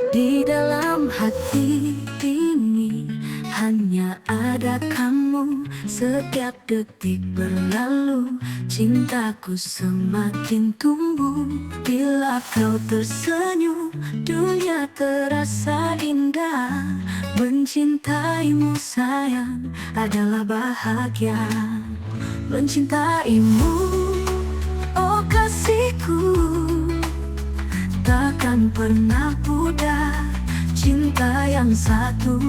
Di dalam hati ini hanya ada kamu. Setiap detik berlalu, cintaku semakin tumbuh. Bila kau tersenyum, dunia terasa indah. Mencintaimu sayang adalah bahagia. Mencintaimu, oh kasihku, takkan pernah pudar. Cinta yang satu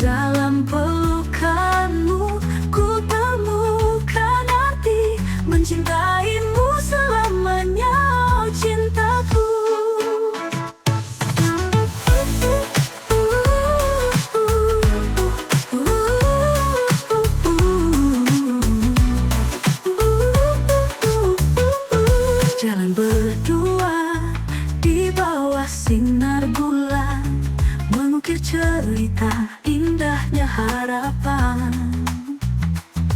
dalam pelukanmu, ku temukan arti mencintaimu selamanya, oh cintaku. Jalan berdua di bawah sinar bulan, mengukir cerita indahnya harapan.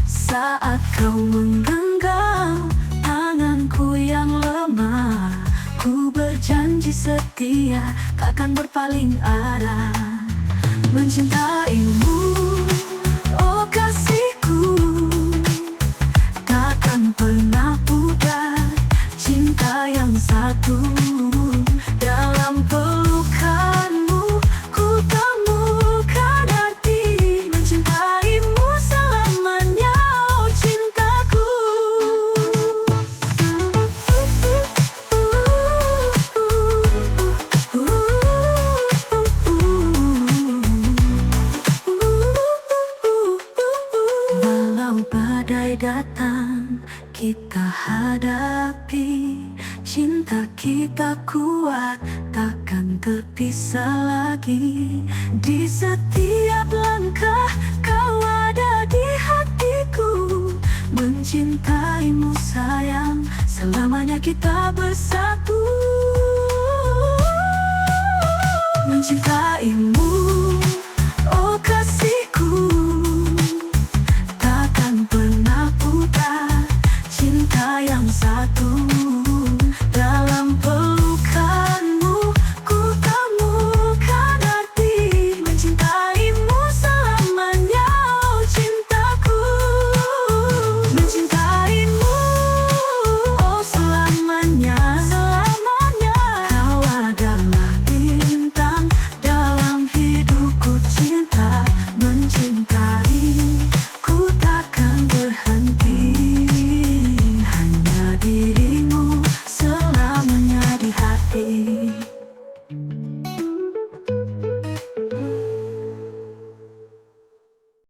Saat kau menggenggam tanganku yang lemah, ku berjanji setia, takkan berpaling arah. Mencintaimu, oh kasihku, takkan pernah pudar. Cinta yang satu dalam pelukanmu, ku temukan arti mencintaimu selamanya, oh cintaku. Walau badai datang kita hadapi, cinta kita kuat, takkan terpisah lagi. Di setiap langkah kau ada di hatiku. Mencintaimu sayang, selamanya kita bersatu. Mencintaimu,